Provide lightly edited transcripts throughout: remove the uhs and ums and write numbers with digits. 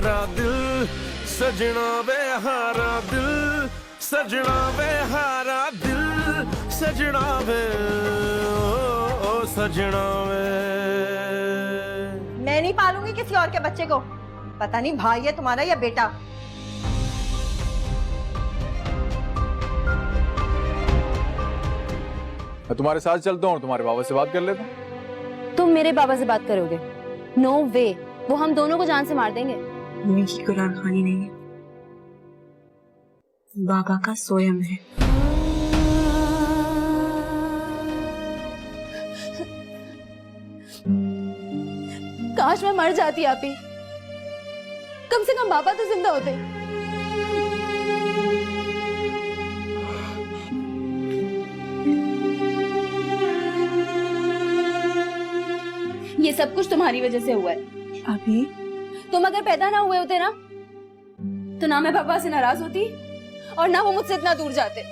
हारा दिल, सजना वे हारा दिल, सजना वे हारा दिल, सजना वे ओ सजना वे। मैं नहीं पालूंगी किसी और के बच्चे को। पता नहीं भाई है तुम्हारा या बेटा। मैं तुम्हारे साथ चलता हूँ और तुम्हारे बाबा से बात कर लेता हूँ। तुम मेरे बाबा से बात करोगे? नो वे, वो हम दोनों को जान से मार देंगे। मम्मी की कुरान खानी नहीं है, बाबा का सोयम है। काश मैं मर जाती आप ही, कम से कम बाबा तो जिंदा होते। ये सब कुछ तुम्हारी वजह से हुआ है। अभी तुम अगर पैदा ना हुए होते ना, तो ना मैं पापा से नाराज होती और ना वो मुझसे इतना दूर जाते।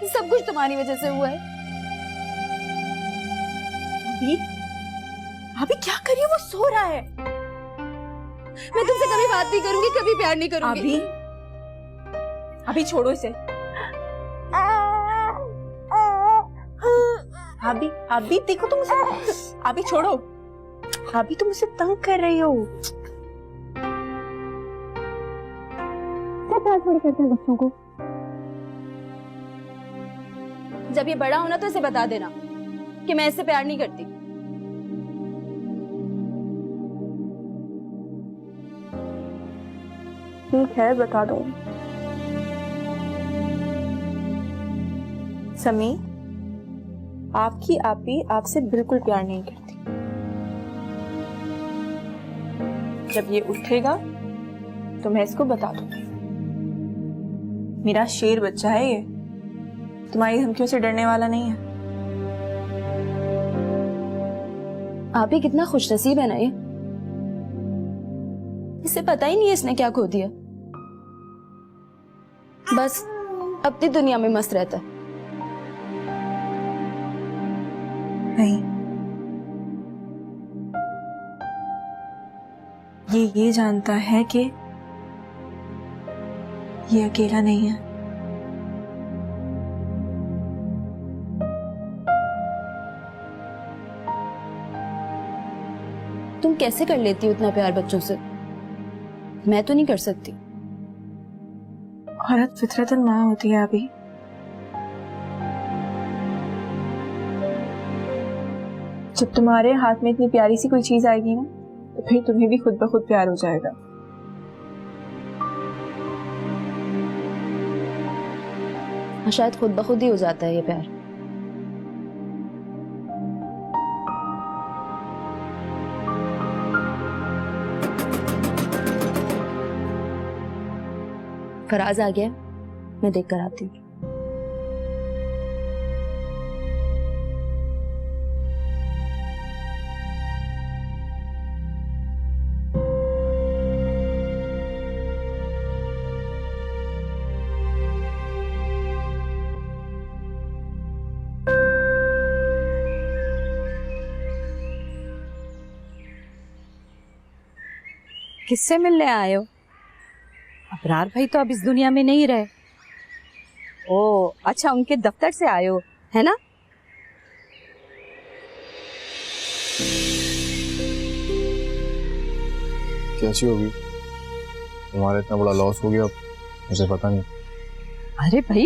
सब कुछ तुम्हारी वजह से हुआ है। अभी अभी क्या करिए, वो सो रहा है। मैं तुमसे कभी बात नहीं करूंगी, कभी प्यार नहीं करूंगी। अभी अभी छोड़ो इसे। अभी अभी देखो तुम उसे, अभी छोड़ो। अभी तुम उसे तंग कर रही हो। प्यार थोड़ी करते हैं बच्चों को। जब ये बड़ा होना तो इसे बता देना कि मैं इससे प्यार नहीं करती। ठीक है, बता दो। समी, आपकी आपी आपसे बिल्कुल प्यार नहीं करती। जब ये उठेगा तो मैं इसको बता दूंगी। मेरा शेर बच्चा है ये, तुम्हारी धमकियों से डरने वाला नहीं है। आप ही कितना खुशनसीब है ना, ये इसे पता ही नहीं है इसने क्या खो दिया। बस अपनी दुनिया में मस्त रहता है। नहीं, ये जानता है कि ये अकेला नहीं है। तुम कैसे कर लेती हो इतना प्यार बच्चों से? मैं तो नहीं कर सकती। औरत फितरतन माँ होती है अभी। जब तुम्हारे हाथ में इतनी प्यारी सी कोई चीज आएगी ना, तो फिर तुम्हें भी खुद ब खुद प्यार हो जाएगा। शायद खुद ब खुद ही हो जाता है ये प्यार। फराज आ गया, मैं देख कर आती हूँ। किससे मिलने आए हो? अबरार भाई तो अब इस दुनिया में नहीं रहे। ओ अच्छा, उनके दफ्तर से आए हो, है ना? कैसी होगी? तुम्हारा इतना बड़ा लॉस हो गया, मुझे पता नहीं। अरे भाई,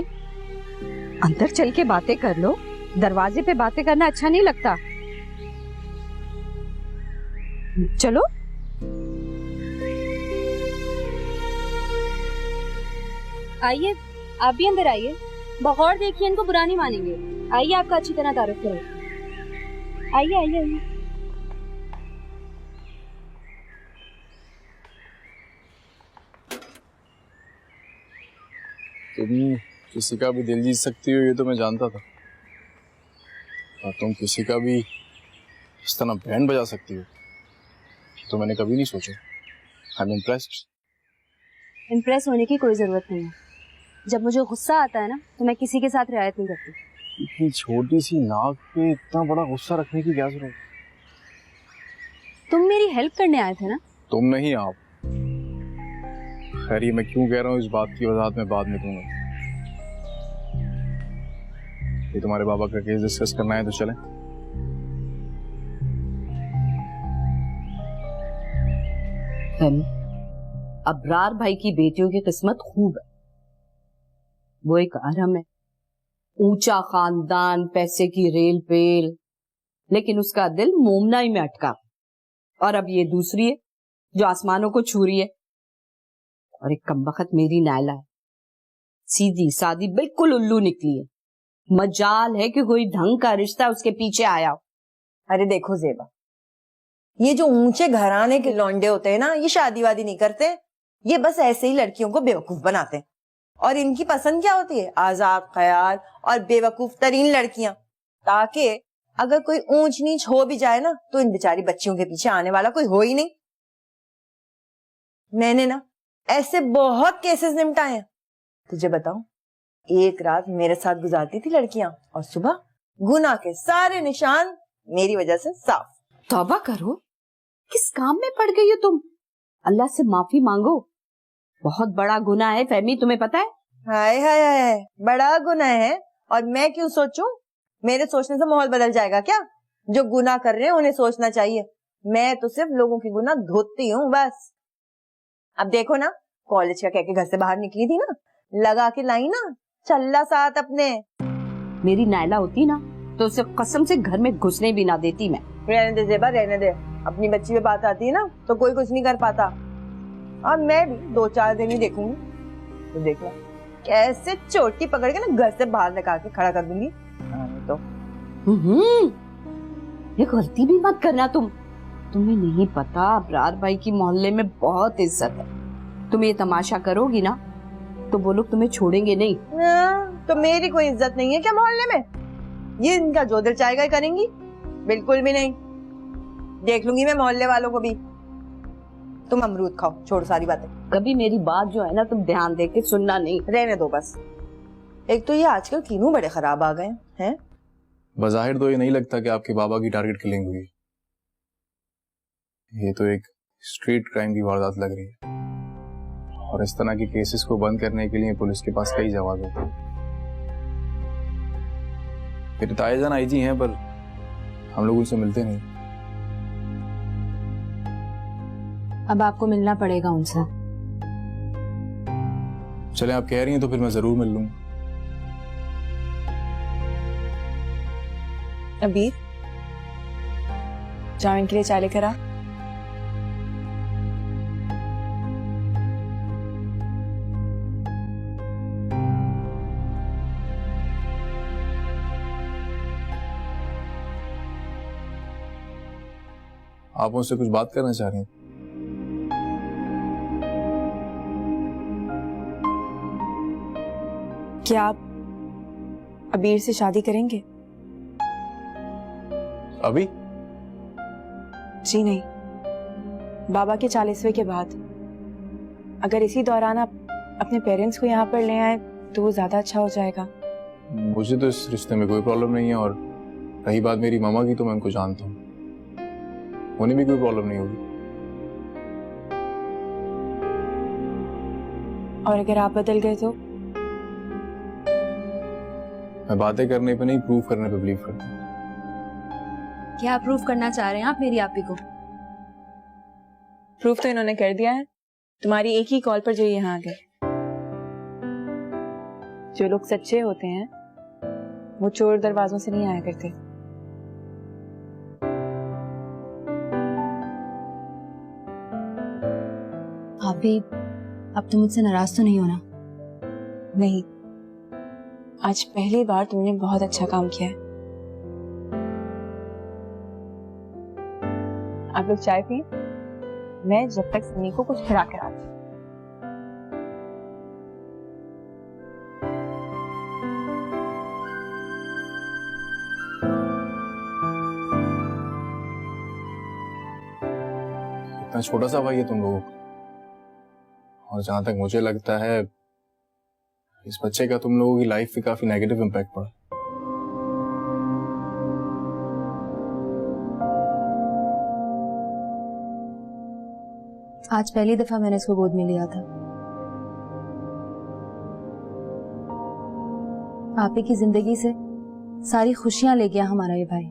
अंदर चल के बातें कर लो। दरवाजे पे बातें करना अच्छा नहीं लगता। चलो। आइए, आप भी अंदर आइए। बगौर देखिए, इनको बुरा नहीं मानेंगे। आइए, आपका अच्छी तरह तारुफ करो। आइए आइए आइए। तुम किसी का भी दिल जीत सकती हो, ये तो मैं जानता था। और तुम किसी का भी इस तरह बैंड बजा सकती हो, तो मैंने कभी नहीं सोचा। I am impressed. इम्प्रेस होने की कोई जरूरत नहीं है। जब मुझे गुस्सा आता है ना, तो मैं किसी के साथ रियायत नहीं करती। इतनी छोटी सी नाक पे इतना बड़ा गुस्सा रखने की क्या जरूरत? तुम मेरी हेल्प करने आए थे ना? तुम नहीं, आप। खैर, ये मैं क्यों कह रहा हूँ इस बात की वजाहत मैं बाद में दूंगा। ये तुम्हारे बाबा का केस डिस्कस करना है तो चलें। अबरार भाई की बेटियों की किस्मत खूब है। वो एक अरम है, ऊंचा खानदान, पैसे की रेल पेल, लेकिन उसका दिल मोमना ही में अटका। और अब ये दूसरी है जो आसमानों को छू रही है। और एक कमबख्त मेरी नायला है, सीधी सादी बिल्कुल उल्लू निकली है। मजाल है कि कोई ढंग का रिश्ता उसके पीछे आया हो। अरे देखो जेबा, ये जो ऊंचे घराने के लौंडे होते हैं ना, ये शादी वादी नहीं करते, ये बस ऐसे ही लड़कियों को बेवकूफ बनाते हैं। और इनकी पसंद क्या होती है? आजाद ख्याल और बेवकूफ तरीन लड़कियां, ताकि अगर कोई ऊंच नीच हो भी जाए ना तो इन बेचारी बच्चियों के पीछे आने वाला कोई हो ही नहीं। मैंने ना ऐसे बहुत केसेस निपटाए हैं। तुझे बताऊं, एक रात मेरे साथ गुजारती थी लड़कियां और सुबह गुनाह के सारे निशान मेरी वजह से साफ। तौबा करो, किस काम में पड़ गई हो तुम? अल्लाह से माफी मांगो, बहुत बड़ा गुनाह है फहमी, तुम्हें पता है? हाय हाय हाय, बड़ा गुनाह है। और मैं क्यों सोचूं? मेरे सोचने से माहौल बदल जाएगा क्या? जो गुनाह कर रहे हैं उन्हें सोचना चाहिए। मैं तो सिर्फ लोगों की गुनाह धोती हूँ बस। अब देखो ना, कॉलेज का कह के घर से बाहर निकली थी ना, लगा के लाई ना चल्ला साथ अपने। मेरी नायला होती ना तो उसे कसम से घर में घुसने भी ना देती मैं। रहने दे जेबा, रहने दे। अपनी बच्ची पे बात आती है ना तो कोई कुछ नहीं कर पाता। और मैं भी 2-4 दिन ही देखूंगी तो देखना कैसे चोटी पकड़ के ना घर से बाहर निकाल के खड़ा कर दूंगी। तो ये गलती भी मत करना तुम। तुम्हें नहीं पता, अबरार भाई की मोहल्ले में बहुत इज्जत है। तुम ये तमाशा करोगी ना तो वो लोग तुम्हें छोड़ेंगे नहीं। तो मेरी कोई इज्जत नहीं है क्या मोहल्ले में? ये इनका जो दिल चाहेगा करेंगी? बिल्कुल भी नहीं। देख लूंगी मैं मोहल्ले वालों को भी। तुम अमरूद खाओ, छोड़ सारी बातें। कभी मेरी बात जो है ना तुम ध्यान दे के सुनना नहीं। रहने दो बस। एक तो ये आजकल तीनों बड़े खराब आ गए हैं। बज़ाहिर तो ये नहीं लगता कि आपके बाबा की टारगेट किलिंग हुई। ये तो एक स्ट्रीट क्राइम की वारदात लग रही है। और इस तरह के केसेस को बंद करने के लिए पुलिस के पास कई जवाब होते हैं। फिर तायजान आईजी हैं पर हम लोग उनसे मिलते नहीं। अब आपको मिलना पड़ेगा उनसे। चले, आप कह रही हैं तो फिर मैं जरूर मिल लूंगा। अबीर, जाओ इनके लिए चाय लेकर आ। आप उनसे कुछ बात करना चाह रही हैं? क्या आप अबीर से शादी करेंगे? अभी? जी नहीं, बाबा के 40वें के बाद। अगर इसी दौरान आप अपने पेरेंट्स को यहाँ पर ले आए तो वो ज्यादा अच्छा हो जाएगा। मुझे तो इस रिश्ते में कोई प्रॉब्लम नहीं है, और रही बात मेरी मामा की तो मैं उनको जानता हूँ, उन्हें भी कोई प्रॉब्लम नहीं होगी। और अगर आप बदल गए तो? मैं बातें करने पे नहीं, प्रूव करने पे बिलीव करता हूँ। क्या प्रूफ करना चाह रहे हैं आप मेरी आपी को? प्रूफ तो इन्होंने कर दिया है, तुम्हारी एक ही कॉल पर जो यहाँ आ गए। जो लोग सच्चे होते हैं वो चोर दरवाजों से नहीं आया करते। भाभी, अब तुम मुझसे नाराज तो नहीं होना? नहीं, आज पहली बार तुमने बहुत अच्छा काम किया है। आप लोग चाय पिए, मैं जब तक सनी को कुछ खिला कर आती हूँ। इतना छोटा सा भाई है तुम लोगों का, और जहां तक मुझे लगता है इस बच्चे का तुम लोगों की लाइफ पे काफी नेगेटिव इम्पैक्ट पड़ा। आज पहली दफा मैंने इसको गोद में लिया था। आप ही की जिंदगी से सारी खुशियां ले गया हमारा ये भाई।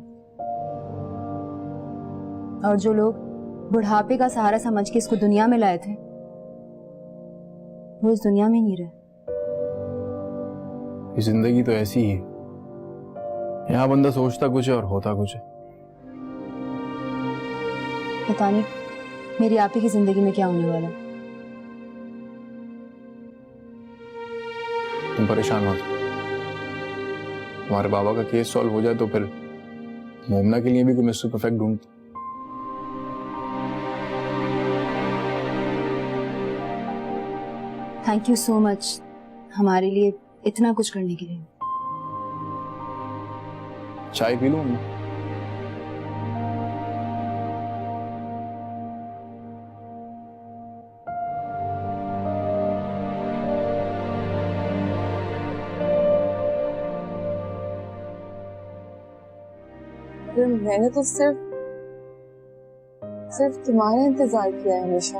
और जो लोग बुढ़ापे का सहारा समझ के इसको दुनिया में लाए थे, वो इस दुनिया में नहीं रहे। ये जिंदगी तो ऐसी ही है, यहाँ बंदा सोचता कुछ है और होता कुछ है। पता नहीं मेरी आप ही की जिंदगी में क्या होने वाला है। तुम परेशान मत, तुम्हारे बाबा का केस सॉल्व हो जाए तो फिर मोमना के लिए भी कोई मिस्टर परफेक्ट ढूंढती। थैंक यू सो मच हमारे लिए इतना कुछ करने के लिए। चाय पी लूं? मैंने तो सिर्फ तुम्हारा इंतजार किया है हमेशा।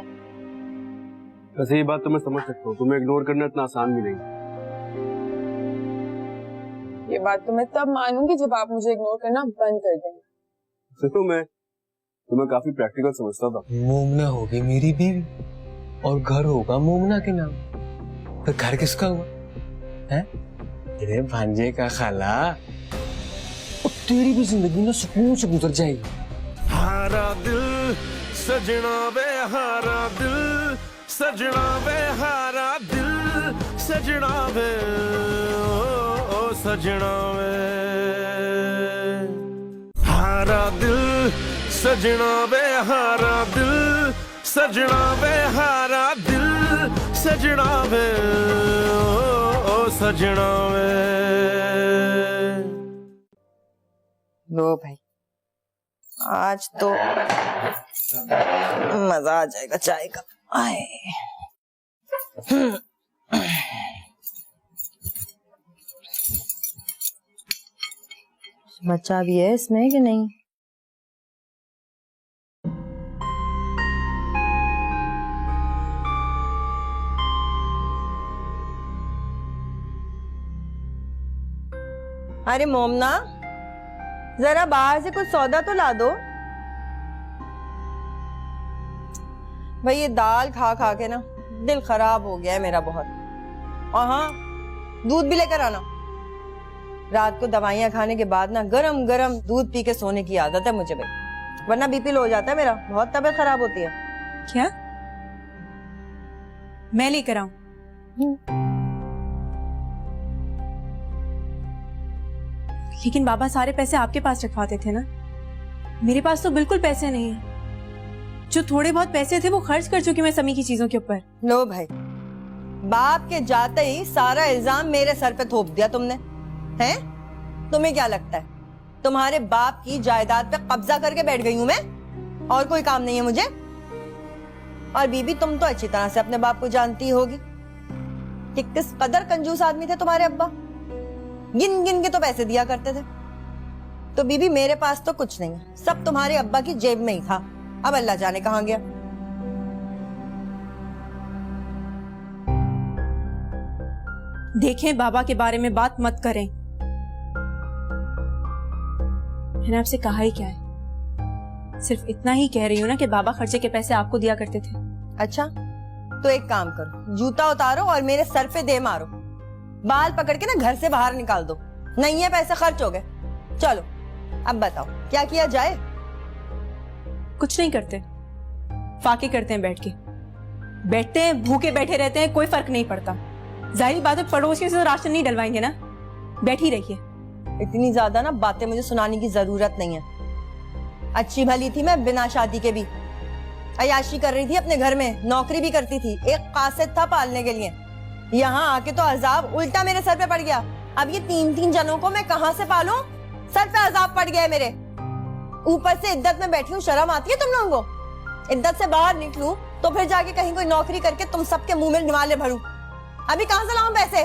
वैसे ये बात तो मैं समझ सकता हूँ, तुम्हें इग्नोर करना इतना आसान भी नहीं। ये बात तो मैं तब मानूंगी जब आप मुझे इग्नोर करना बंद कर देंगे। तो मैं तुम्हें काफी प्रैक्टिकल समझता था। मोमना होगी मेरी बीवी और घर होगा मोमना के नाम, पर घर किसका हुआ है? तेरे भांजे का खाला। और तेरी भी जिंदगी ना सुकून से गुजर जाएगी। हारा दिल सजना वे हारा दिल, सजना वे हारा दिल, सजना वे ओ सजना वे हारा दिल, सजना वे हारा दिल, सजना वे हारा दिल, सजना वे ओ सजना वे। लो भाई, आज तो मजा आ जाएगा चाय का। आए बच्चा भी है इसमें कि नहीं? अरे मोमना, जरा बाहर से कुछ सौदा तो ला दो भाई। ये दाल खा खा के ना दिल खराब हो गया है मेरा बहुत। और हाँ, दूध भी लेकर आना। रात को दवाइयां खाने के बाद ना गरम गरम दूध पी के सोने की आदत है मुझे भाई, वरना बीपी लो हो जाता है मेरा, बहुत तबीयत खराब होती है। क्या मैं लेकर आऊं? लेकिन बाबा सारे पैसे आपके पास रखवाते थे ना, मेरे पास तो बिल्कुल पैसे नहीं है। जो थोड़े बहुत पैसे थे वो खर्च कर चुकी मैं समी की चीजों के ऊपर। लो भाई, बाप के जाते ही सारा इल्जाम मेरे सर पे थोप दिया तुमने, हैं? तुम्हें क्या लगता है तुम्हारे बाप की जायदाद पे कब्जा करके बैठ गई हूं मैं, और कोई काम नहीं है मुझे? और बीबी, तुम तो अच्छी तरह से अपने बाप को जानती होगी कि किस कदर कंजूस आदमी थे तुम्हारे अब्बा। गिन गिन के तो पैसे दिया करते थे। तो बीबी, मेरे पास तो कुछ नहीं है, सब तुम्हारे अब्बा की जेब में ही था। अब अल्लाह जाने कहां गया। देखें, बाबा के बारे में बात मत करें। मैंने आपसे कहा ही क्या है, सिर्फ इतना ही कह रही हूँ ना कि बाबा खर्चे के पैसे आपको दिया करते थे। अच्छा, तो एक काम करो, जूता उतारो और मेरे सर पे दे मारो, बाल पकड़ के ना घर से बाहर निकाल दो। नहीं है पैसे खर्च हो गए। चलो अब बताओ क्या किया जाए? कुछ नहीं करते, फाके करते हैं, बैठते हैं, भूखे बैठे रहते हैं, कोई फर्क नहीं पड़ता। जाहिर बात है पड़ोसियों से तो राशन नहीं डलवाएंगे ना, बैठी रहिए। इतनी ज्यादा ना बातें मुझे सुनाने की जरूरत नहीं है। अच्छी भली थी मैं बिना शादी के भी, अयाशी कर रही थी अपने घर में, नौकरी भी करती थी, एक कासिद था पालने के लिए। यहाँ आके तो अजाब उल्टा मेरे सर पे पड़ गया। अब ये 3-3 जनों को मैं कहाँ से पालूं? सर पे अजाब पड़ गया है मेरे। ऊपर से इद्दत में बैठी हूँ, शर्म आती है तुम लोगों को? इद्दत से बाहर निकलूं तो फिर जाके कहीं कोई नौकरी करके तुम सबके मुंह में निवाले भरूं। अभी कहाँ से लाऊं पैसे?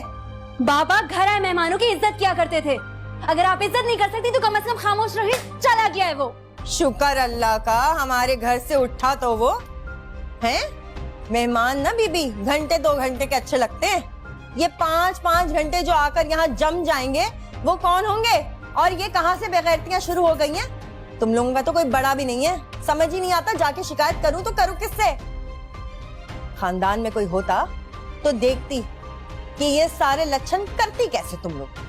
बाबा घर आए मेहमानों की इज्जत किया करते थे, अगर आप इज्जत नहीं कर सकती तो कम से कम खामोश रहिए। चला गया है वो। शुक्र अल्लाह का हमारे घर से उठा तो वो है। मेहमान ना बीबी घंटे 2 घंटे के अच्छे लगते हैं, ये 5-5 घंटे जो आकर यहाँ जम जाएंगे वो कौन होंगे? और ये कहाँ से बेगैरतियां शुरू हो गई हैं? तुम लोगों का तो कोई बड़ा भी नहीं है, समझ ही नहीं आता जाके शिकायत करूं तो करूं किससे? खानदान में कोई होता तो देखती कि ये सारे लक्षण करती कैसे तुम लोग।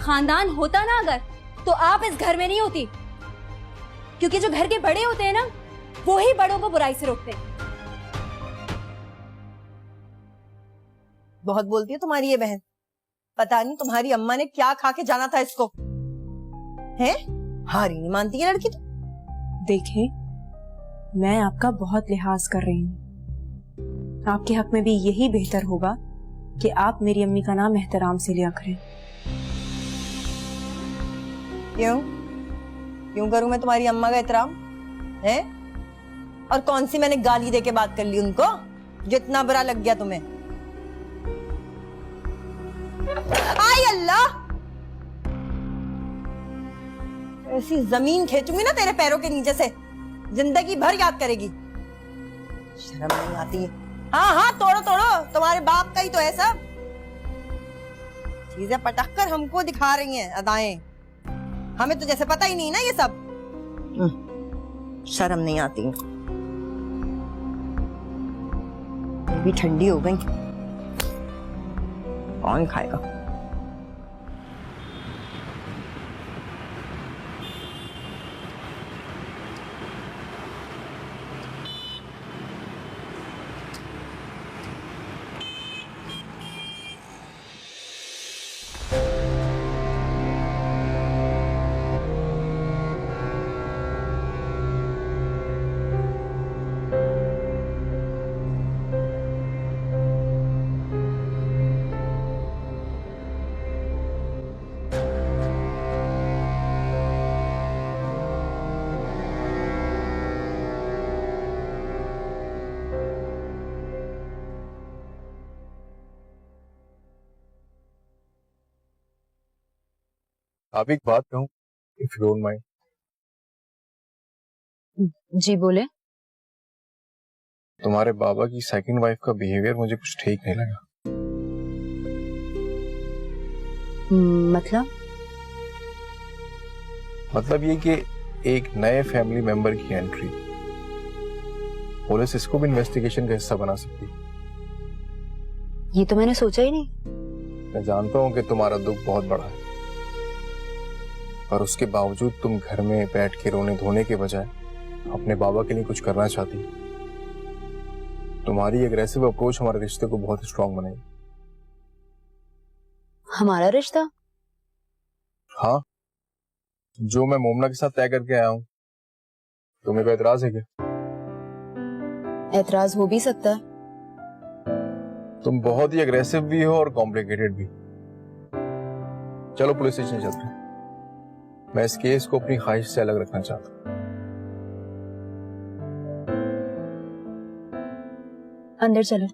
खानदान होता ना अगर, तो आप इस घर में नहीं होती, क्योंकि जो घर के बड़े होते हैं ना, वो ही बड़ों को बुराई से रोकते हैं। बहुत बोलती है तुम्हारी ये बहन, पता नहीं तुम्हारी अम्मा ने क्या खा के जाना था इसको, हैं? हारी नहीं मानती है लड़की तो। देखिए, मैं आपका बहुत लिहाज कर रही हूँ, आपके हक में भी यही बेहतर होगा कि आप मेरी अम्मी का नाम एहतराम से लिया करें। क्यों क्यों करूं मैं तुम्हारी अम्मा का एहतराम, है? और कौन सी मैंने गाली दे के बात कर ली उनको जो इतना बुरा लग गया तुम्हें? आई अल्लाह, ऐसी जमीन खींचूंगी ना तेरे पैरों के नीचे से, जिंदगी भर याद करेगी। शर्म नहीं आती है? हाँ हाँ, तोड़ो तोड़ो, तुम्हारे बाप का ही तो है सब। चीजें पटक कर हमको दिखा रही हैं अदाएं, हमें तो जैसे पता ही नहीं ना ये सब। शर्म नहीं आती। भी ठंडी हो गई, कौन खाएगा? आप एक बात कहूं, इफ यू डोंट माइंड। जी बोले। तुम्हारे बाबा की सेकंड वाइफ का बिहेवियर मुझे कुछ ठीक नहीं लगा। मतलब ये कि एक नए फैमिली मेंबर की एंट्री, पुलिस इसको भी इन्वेस्टिगेशन का हिस्सा बना सकती। ये तो मैंने सोचा ही नहीं। मैं जानता हूं कि तुम्हारा दुख बहुत बड़ा है, पर उसके बावजूद तुम घर में बैठ के रोने धोने के बजाय अपने बाबा के लिए कुछ करना चाहती। तुम्हारी एग्रेसिव अप्रोच हमारे रिश्ते को बहुत स्ट्रांग बनाई। हमारा रिश्ता? हाँ, जो मैं मोमना के साथ तय करके आया हूं। तुम्हें कोई एतराज है क्या? एतराज हो भी सकता है। तुम बहुत ही एग्रेसिव भी हो और कॉम्प्लिकेटेड भी। चलो पुलिस स्टेशन चलते हैं। मैं इस केस को अपनी ख्वाहिश से अलग रखना चाहता हूं। अंदर चलो।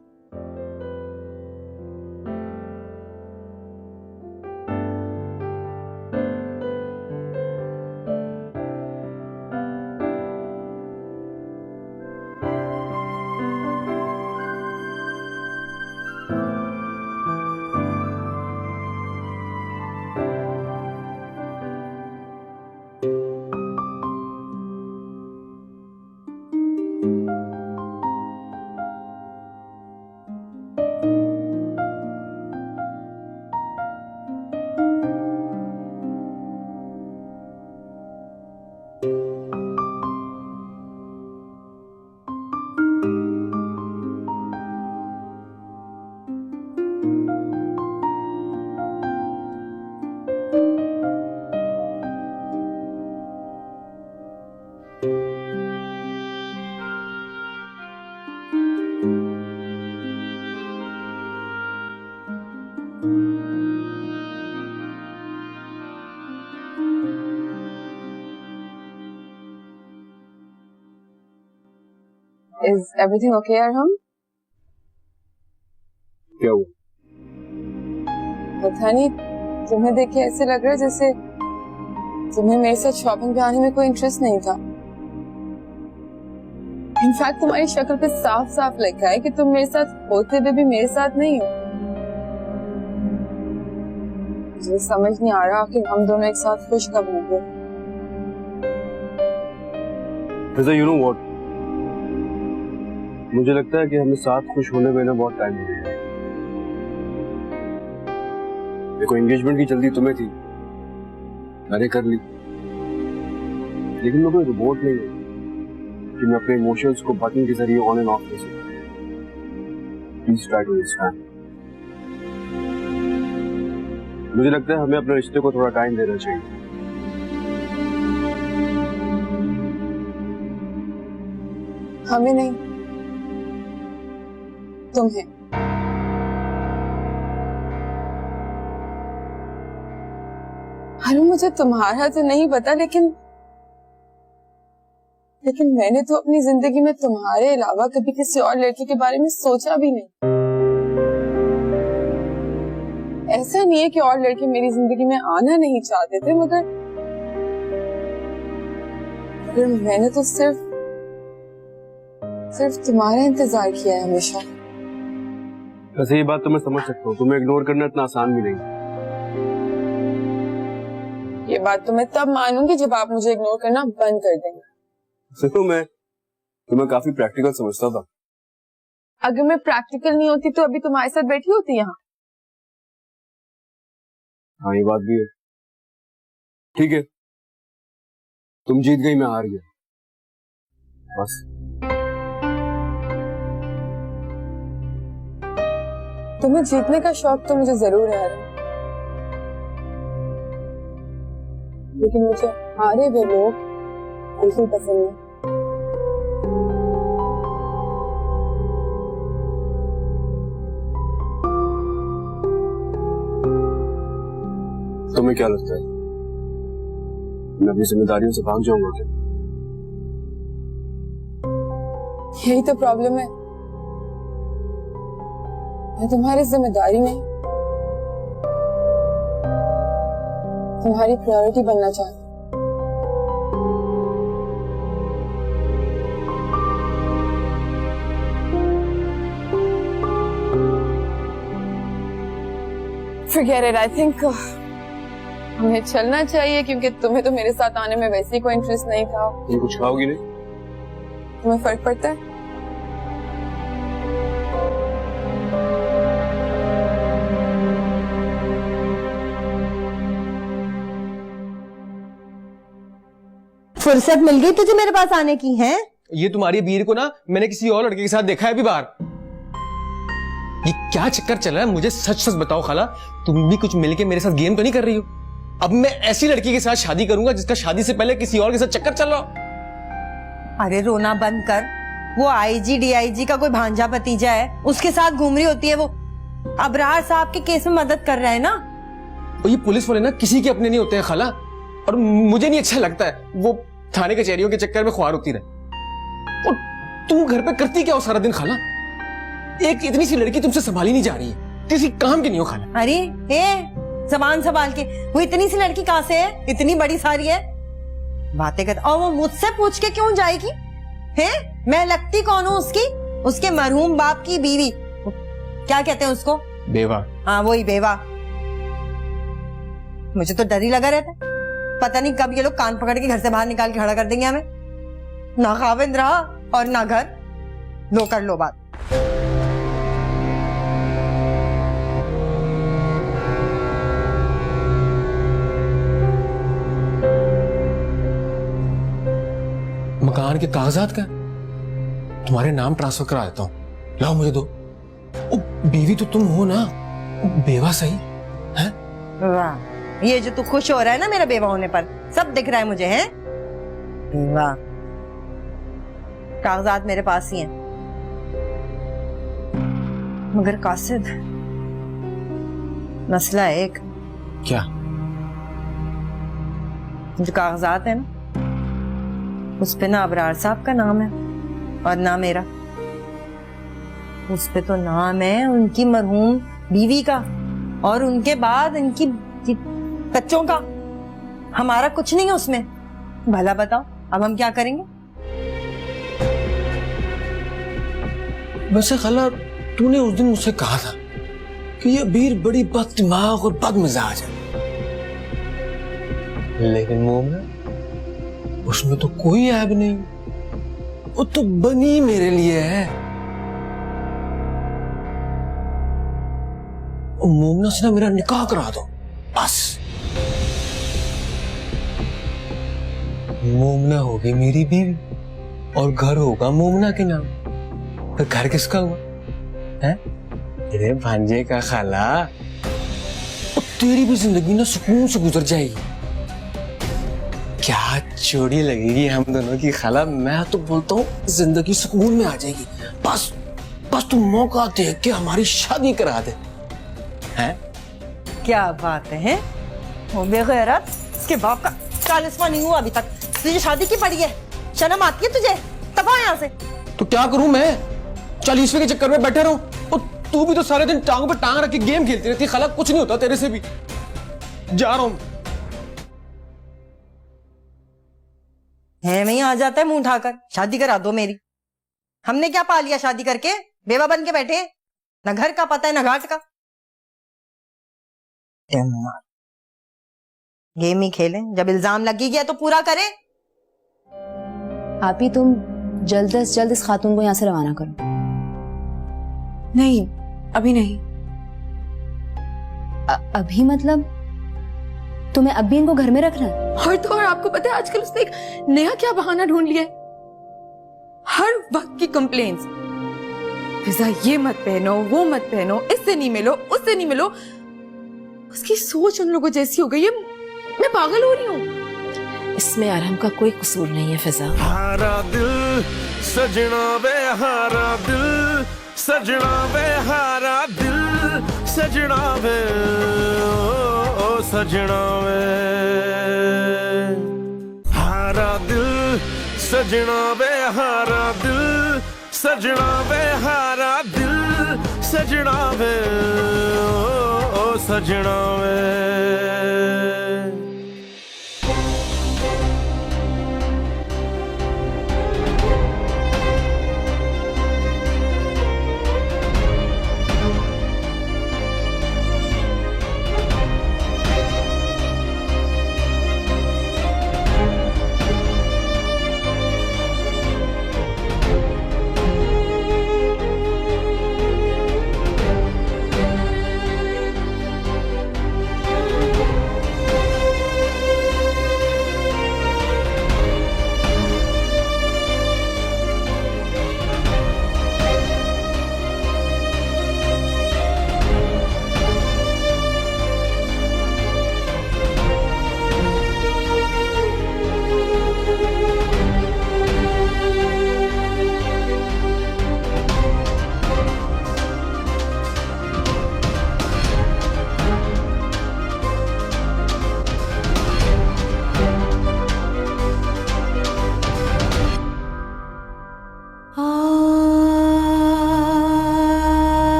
Is everything okay at home? क्या हुआ? पता नहीं, तुम्हें देख के ऐसे लग रहा है जैसे तुम्हें मेरे साथ शॉपिंग पे आने में कोई इंटरेस्ट नहीं था। इनफैक्ट तुम्हारी शक्ल पे साफ साफ लिखा है कि तुम मेरे साथ होते हुए भी मेरे साथ नहीं हो। मुझे समझ नहीं आ रहा कि हम दोनों एक साथ खुश कब होंगे। वैसे यू नो व्हाट, मुझे लगता है कि हमें साथ खुश होने में ना बहुत टाइम लगेगा। देखो, एंगेजमेंट की जल्दी तुम्हें थी, मैंने कर ली, लेकिन मैं कोई रोबोट नहीं हूँ कि मैं अपने इमोशंस को बटन के जरिए ऑन एंड ऑफ कर सकता। Please try to understand. मुझे लगता है हमें अपने रिश्ते को थोड़ा टाइम देना चाहिए। हमें नहीं, तुम्हें। अरे मुझे तुम्हारा तो नहीं पता, लेकिन मैंने तो अपनी जिंदगी में तुम्हारे अलावा कभी किसी और लड़के के बारे में सोचा भी नहीं। ऐसा नहीं है कि और लड़के मेरी जिंदगी में आना नहीं चाहते थे, मगर मैंने तो सिर्फ तुम्हारा इंतजार किया है हमेशा। वैसे ये बात तो मैं समझ सकता हूँ, तुम्हें इग्नोर करना इतना आसान भी नहीं। ये बात तो मैं तब मानूंगी जब आप मुझे इग्नोर करना बंद कर देंगे। सुनो, मैं तुम्हें काफी प्रैक्टिकल समझता था। अगर मैं प्रैक्टिकल नहीं होती तो अभी तुम्हारे साथ बैठी होती यहाँ। हाँ, ये बात भी है। ठीक है, तुम जीत गई, मैं हार गया, बस। तुम्हें जीतने का शौक तो मुझे जरूर है, लेकिन मुझे हारे हुए लोग बिल्कुल पसंद नहीं। तुम्हें क्या लगता है, मैं अपनी जिम्मेदारियों से भाग जाऊंगा क्या? यही तो प्रॉब्लम है, मैं तुम्हारी जिम्मेदारी नहीं, तुम्हारी प्रायोरिटी बनना चाहती हूँ। Forget it, I think हमें चलना चाहिए, क्योंकि तुम्हें तो मेरे साथ आने में वैसे ही कोई इंटरेस्ट नहीं था। तुम कुछ खाओगी नहीं? तुम्हें फर्क पड़ता है? फुर्सत मिल गई तुझे मेरे पास आने की है? ये तुम्हारी वीर को ना मैंने किसी और लड़के के साथ देखा है अभी बाहर। ये क्या चक्कर चल रहा है, मुझे सच सच बताओ खाला, तुम भी कुछ मिलके मेरे साथ गेम तो नहीं कर रही हो? अब मैं ऐसी लड़की के साथ शादी करूंगा जिसका शादी से पहले किसी और के साथ चक्कर चल रहा। अरे रोना बंद कर, वो आईजी डीआईजी का कोई भांजा भतीजा है, उसके साथ घूम रही होती है वो। अबरार साहब के केस में मदद कर रहा है ना। और ये पुलिस वाले ना किसी के अपने नहीं होते हैं खाला, और मुझे नहीं अच्छा लगता है वो थाने कचहरियों के चक्कर में ख्वार होती रहे। और तुम घर पे करती क्या हो सारा दिन खाला? एक इतनी सी लड़की तुमसे संभाली नहीं जा रही है, किसी काम की नहीं हो खाला। अरे जबान संभाल के, वो इतनी सी लड़की कहां से है, इतनी बड़ी सारी है, बातें कर। और वो मुझसे पूछ के क्यों जाएगी? हैं? मैं लगती कौन हूँ उसकी? उसके मरहूम बाप की बीवी, क्या कहते हैं उसको? बेवा। हाँ वही बेवा। मुझे तो डर ही लगा रहता है, पता नहीं कब ये लोग कान पकड़ के घर से बाहर निकाल के खड़ा कर देंगे हमें। ना खाविंद रहा और ना घर। लो कर लो बात। मकान के कागजात का तुम्हारे नाम ट्रांसफर करा देता हूँ, लाओ मुझे दो। ओ, बीवी तो तुम हो ना, बेवा सही है? वाह, ये जो तू खुश हो रहा है ना मेरा बेवा होने पर, सब दिख रहा है मुझे, है? वाह, कागजात मेरे पास ही हैं। मगर कासिद, मसला है एक। क्या? जो कागजात है ना, उस पे ना अबरार साहब का नाम है और ना मेरा। उस पे तो नाम है उनकी मरहूम बीवी का, और उनके बाद इनकी बच्चों का। हमारा कुछ नहीं है उसमें। भला बताओ अब हम क्या करेंगे? वैसे खाला, तूने उस दिन मुझसे कहा था कि ये बीर बड़ी बददिमाग और बदमिजाज है। लेकिन मोमना, उसमें तो कोई ऐब नहीं, वो तो बनी मेरे लिए है। मोमना से ना मेरा निकाह करा दो बस। मोमना होगी मेरी बीवी और घर होगा मोमना के नाम। तो घर किसका हुआ है? तेरे भांजे का खाला। और तेरी भी जिंदगी ना सुकून से गुजर जाएगी। क्या जोड़ी लगेगी हम दोनों की खाला। मैं तो बोलता हूँ जिंदगी सुकून में आ जाएगी। बस बस तू मौका देख के हमारी शादी करा दे। हैं? क्या बात है? वो बेगैरत, इसके बाप का 40वां नहीं हुआ अभी तक, तुझे शादी की पड़ी है? शर्म आती है तुझे? तबाह यहाँ से। तो क्या करूं मैं? 40वें के चक्कर में बैठे रहूं? और तू भी तो सारे दिन टांग पे टांग रख के गेम खेलती रहती है। खाला कुछ नहीं होता तेरे से भी। जा रहा हूं। है वहीं आ जाता है मुंह उठाकर, शादी करा दो मेरी। हमने क्या पा लिया शादी करके? बेवा बन के बैठे हैं, ना घर का पता है ना घाट का। गेम ही खेलें, जब इल्जाम लगी गया तो पूरा करें। आप ही तुम जल्द से जल्द इस खातून को यहाँ से रवाना करो। नहीं, अभी नहीं। अभी मतलब तुम्हें अभी इनको घर में रखना है? और तो और आपको पता है आजकल उसने एक नया क्या बहाना ढूंढ लिया है। हर वक्त की कंप्लेंट्स, फिजा ये मत पहनो, वो मत पहनो, इससे नहीं मिलो, उससे नहीं मिलो। उसकी सोच उन लोगों जैसी हो गई है, मैं पागल हो रही हूँ। इसमें अरहम का कोई कसूर नहीं है फिजा। हारा दिल सजना वे हारा दिल, सजना वे हारा दिल, सजना वे ओ सजना वे हारा दिल, सजना वे हारा दिल, सजना वे हारा दिल, सजना वे ओ सजना वे।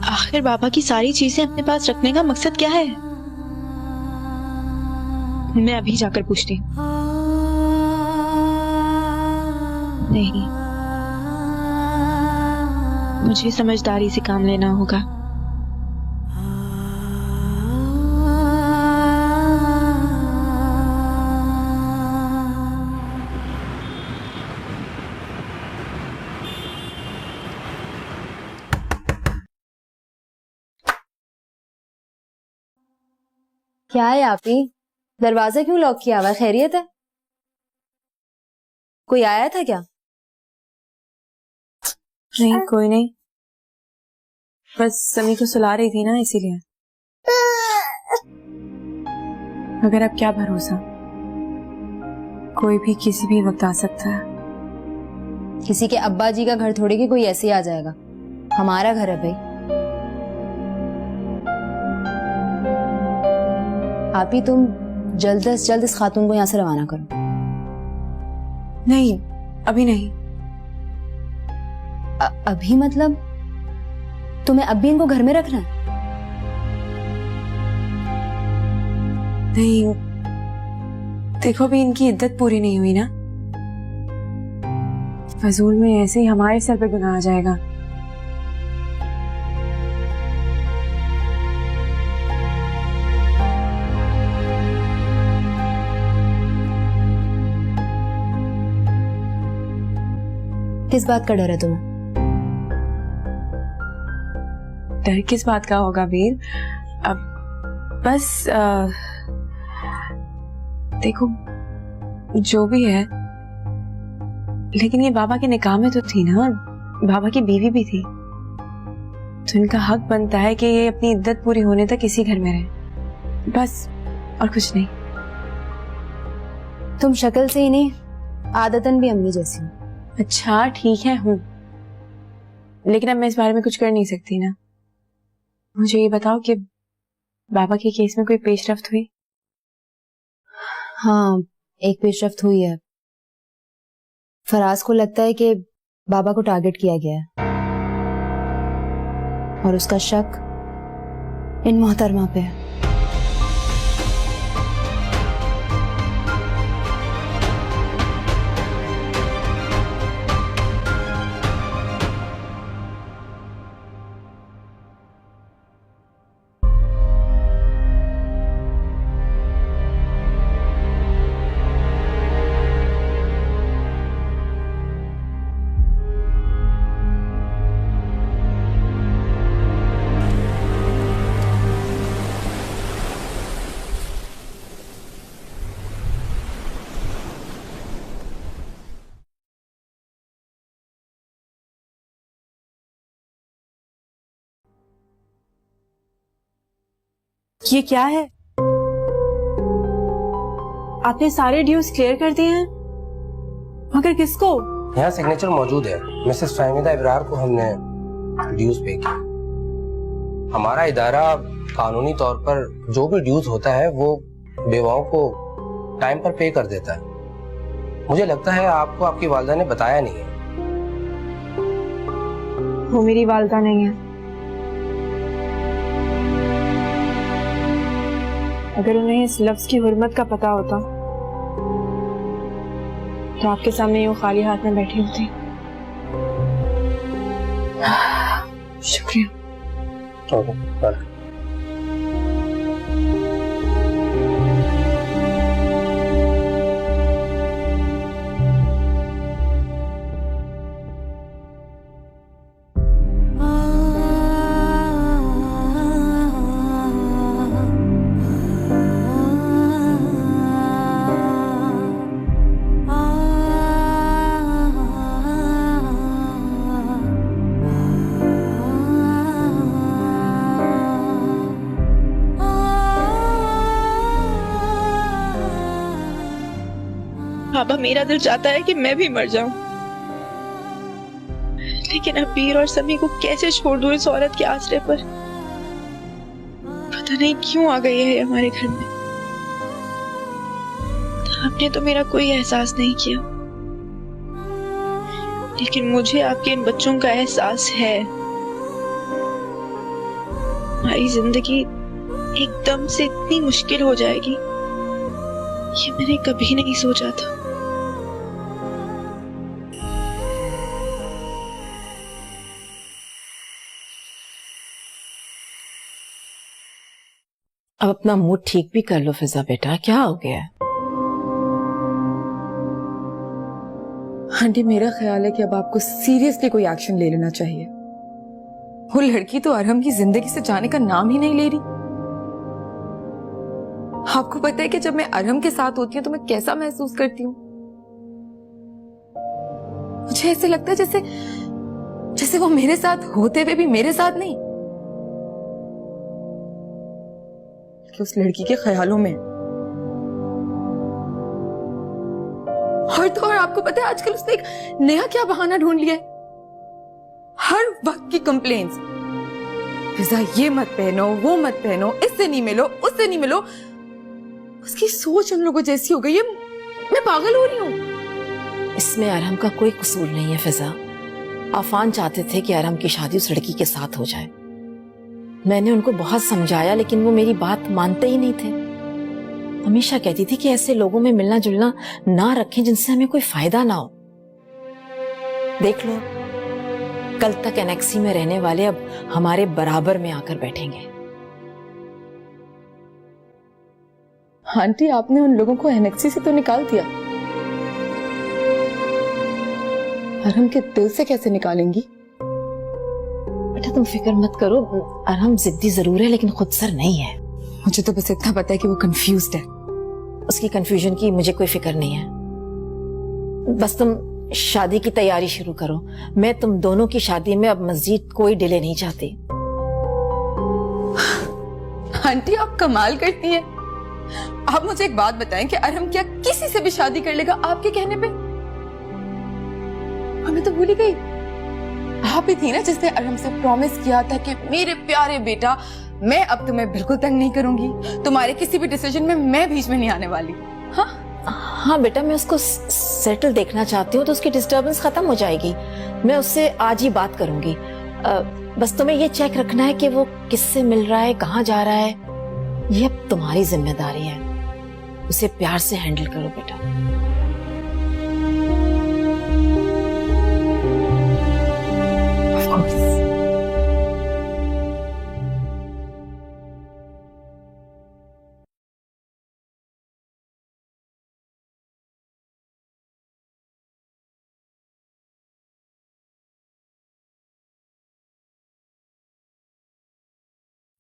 आखिर बाबा की सारी चीजें अपने पास रखने का मकसद क्या है? मैं अभी जाकर पूछती हूँ। नहीं, मुझे समझदारी से काम लेना होगा। क्या है आप ही? दरवाजा क्यों लॉक किया हुआ है? खैरियत है? कोई आया था क्या? नहीं, कोई नहीं, बस समी को सुला रही थी ना, इसीलिए। मगर अब क्या भरोसा, कोई भी किसी भी वक्त आ सकता है। किसी के अब्बा जी का घर थोड़ी कि कोई ऐसे ही आ जाएगा। हमारा घर है भाई। आप ही तुम जल्द से जल्द इस खातून को यहाँ से रवाना करो। नहीं, अभी नहीं। अभी मतलब तुम्हें अभी इनको घर में रखना है? नहीं, देखो अभी इनकी इद्दत पूरी नहीं हुई ना। फजूल में ऐसे ही हमारे सर पे गुनाह आ जाएगा। किस बात का डर है तुम्हें? डर किस बात का होगा वीर? अब बस देखो जो भी है, लेकिन ये बाबा के निकाह में तो थी ना, और बाबा की बीवी भी थी, तो इनका हक बनता है कि ये अपनी इद्दत पूरी होने तक इसी घर में रहे, बस और कुछ नहीं। तुम शक्ल से ही नहीं, आदतन भी अम्मी जैसी हो। अच्छा ठीक है हूँ, लेकिन अब मैं इस बारे में कुछ कर नहीं सकती ना। मुझे ये बताओ कि बाबा के केस में कोई पेशरफ्त हुई? हाँ, एक पेशरफ्त हुई है। फराज को लगता है कि बाबा को टारगेट किया गया है और उसका शक इन मोहतरमा पे है। ये क्या है? आपने सारे ड्यूज क्लियर कर दिए हैं, मगर किसको? यहाँ सिग्नेचर मौजूद है। मिसेस फाहमीदा इब्रार को हमने ड्यूज पे किया। हमारा इदारा कानूनी तौर पर जो भी ड्यूज होता है वो बेवाओं को टाइम पर पे कर देता है। मुझे लगता है आपको आपकी वालिदा ने बताया नहीं है। वो मेरी वालिदा नहीं है। अगर उन्हें इस लफ्ज की हुर्मत का पता होता तो आपके सामने यूं खाली हाथ में बैठी होती। शुक्रिया। बाबा, मेरा दिल चाहता है कि मैं भी मर जाऊं, लेकिन अब वीर और समी को कैसे छोड़ दूं इस औरत के आसरे पर। पता नहीं क्यों आ गई है हमारे घर में। आपने तो मेरा कोई एहसास नहीं किया, लेकिन मुझे आपके इन बच्चों का एहसास है। हमारी जिंदगी एकदम से इतनी मुश्किल हो जाएगी, ये मैंने कभी नहीं सोचा था। अब अपना मूड ठीक भी कर लो फिजा बेटा, क्या हो गया है? आंटी, मेरा ख्याल है कि अब आपको सीरियसली कोई एक्शन ले लेना चाहिए। वो लड़की तो अरहम की जिंदगी से जाने का नाम ही नहीं ले रही। आपको पता है कि जब मैं अरहम के साथ होती हूँ तो मैं कैसा महसूस करती हूँ? मुझे ऐसे लगता है जैसे जैसे वो मेरे साथ होते हुए भी मेरे साथ नहीं, कि उस लड़की के ख्यालों में। और तो और आपको पता है आजकल उसने एक नया क्या बहाना ढूंढ लिया है। हर वक्त की कंप्लेंट्स, फिजा ये मत पहनो, वो मत पहनो, इससे नहीं मिलो, उससे नहीं मिलो। उसकी सोच उन लोगों जैसी हो गई है, मैं पागल हो रही हूँ। इसमें अरहम का कोई कसूर नहीं है फिजा। आफान चाहते थे कि अरहम की शादी उस लड़की के साथ हो जाए। मैंने उनको बहुत समझाया, लेकिन वो मेरी बात मानते ही नहीं थे। हमेशा कहती थी कि ऐसे लोगों में मिलना जुलना ना रखें जिनसे हमें कोई फायदा ना हो। देख लो, कल तक एनेक्सी में रहने वाले अब हमारे बराबर में आकर बैठेंगे। आंटी, आपने उन लोगों को एनेक्सी से तो निकाल दिया। अरहम के दिल से कैसे निकालेंगी? बेटा तुम फिक्र मत करो, अरहम जिद्दी जरूर है लेकिन खुदसर नहीं है। मुझे तो बस इतना पता है कि वो कंफ्यूज्ड है। उसकी कंफ्यूजन की मुझे कोई फिक्र नहीं है। बस तुम शादी की तैयारी शुरू करो। मैं तुम दोनों की शादी में अब मजीद कोई डिले नहीं चाहती। आंटी आप कमाल करती हैं। आप मुझे एक बात बताएं कि अरहम क्या किसी से भी शादी कर लेगा आपके कहने पे? हमें तो भूल ही गई। आप ही थी ना जिसने अरहम से प्रॉमिस किया था कि मेरे प्यारे बेटा मैं अब तुम्हें बिल्कुल तंग नहीं करूंगी, तुम्हारे किसी भी डिसीजन में मैं बीच में नहीं आने वाली। हाँ बेटा, मैं उसको सेटल देखना चाहती हूँ तो उसकी डिस्टर्बेंस खत्म हो जाएगी। मैं उससे आज ही बात करूंगी। बस तुम्हें ये चेक रखना है कि वो किससे मिल रहा है, कहाँ जा रहा है, ये अब तुम्हारी जिम्मेदारी है। उसे प्यार से हैंडल करो बेटा। Of course.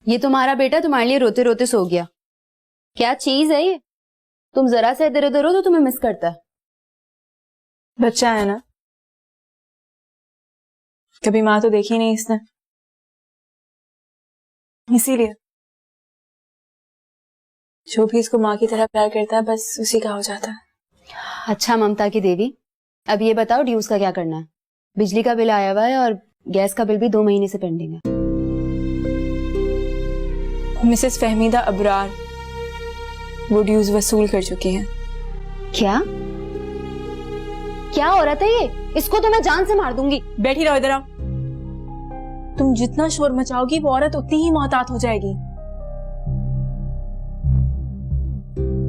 ये तुम्हारा बेटा तुम्हारे लिए रोते रोते सो गया। क्या चीज है ये? तुम जरा से इधर उधर हो तो तुम्हें मिस करता है। बच्चा है ना, कभी माँ तो देखी नहीं इसने, इसीलिए जो भी इसको माँ की तरह प्यार करता है बस उसी का हो जाता है। अच्छा ममता की देवी, अब ये बताओ ड्यूज का क्या करना है? बिजली का बिल आया हुआ है और गैस का बिल भी 2 महीने से पेंडिंग है। मिसेस फहमीदा अबरार वो ड्यूज वसूल कर चुकी हैं। क्या क्या औरत है ये? इसको तो मैं जान से मार दूंगी। बैठी रहो, इधर आओ। तुम जितना शोर मचाओगी वो औरत उतनी ही मोहतात हो जाएगी।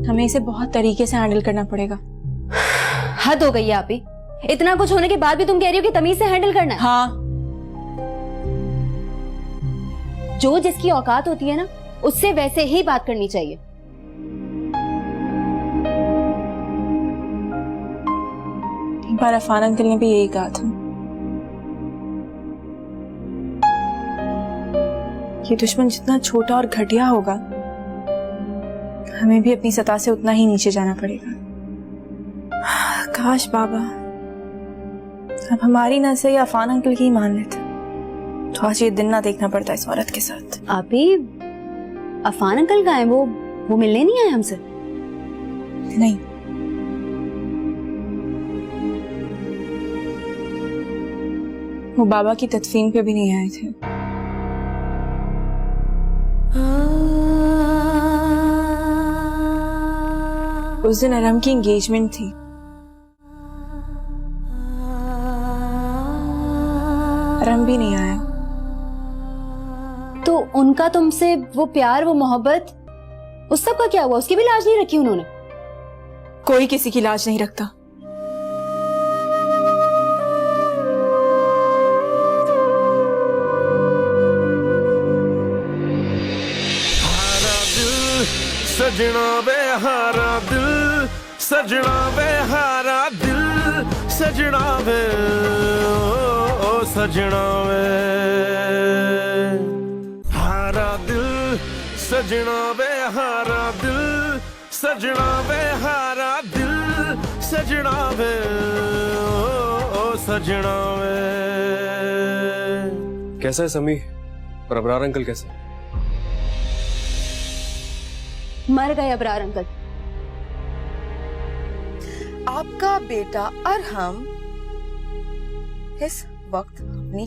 हमें इसे बहुत तरीके से हैंडल करना पड़ेगा। हद हो गई है आप ही। इतना कुछ होने के बाद भी तुम कह रही हो कि तमीज से हैंडल करना है? हाँ, जो जिसकी औकात होती है ना उससे वैसे ही बात करनी चाहिए। एक बार अफान अंकल ने भी यही कहा था। ये दुश्मन जितना छोटा और घटिया होगा हमें भी अपनी सतह से उतना ही नीचे जाना पड़ेगा। काश बाबा अब हमारी ना सही अफान अंकल की ही मान लेते तो आज ये दिन ना देखना पड़ता इस औरत के साथ। आप ही अफान अंकल कहाँ हैं? वो मिलने नहीं आए हमसे? नहीं, वो बाबा की तदफीन पे भी नहीं आए थे। उस दिन अरहम की एंगेजमेंट थी। अरहम भी नहीं आया। तो उनका तुमसे वो प्यार, वो मोहब्बत, उस सब का क्या हुआ? उसकी भी लाज नहीं रखी उन्होंने? कोई किसी की लाज नहीं रखता। सजना वे हारा दिल, सजना वे हारा दिल, सजना वे ओ सजना वे हारा दिल, सजना वे हारा दिल, सजना वे हारा दिल, सजना वे ओ सजना वे। कैसा है समी? और अबरार अंकल कैसे? मर गए अबरार अंकल। आपका बेटा अरहम इस वक्त अपनी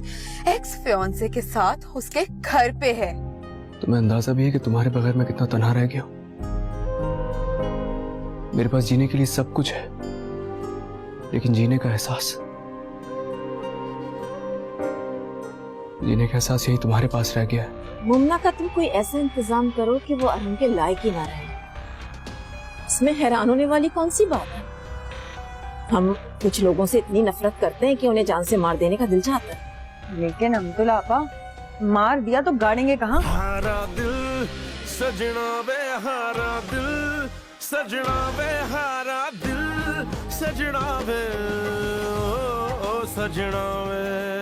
एक्स फियांसे के साथ उसके घर पे है। तुम्हें अंदाजा भी है कि तुम्हारे बगैर मैं कितना तन्हा रह गया हूं? मेरे पास जीने के लिए सब कुछ है, लेकिन जीने का एहसास यही तुम्हारे पास रह गया है। मुमना का तुम कोई ऐसा इंतजाम करो कि वो अरहम के लायक ही ना रहे। इसमें हैरान होने वाली कौन सी बात है? हम कुछ लोगों से इतनी नफरत करते हैं कि उन्हें जान से मार देने का दिल चाहता है। लेकिन अब्दुल आपा मार दिया तो गाड़ेंगे कहाँ? हारा दिल, सजना वे हारा दिल, सजना वे हारा दिल, सजना वे ओ सजना वे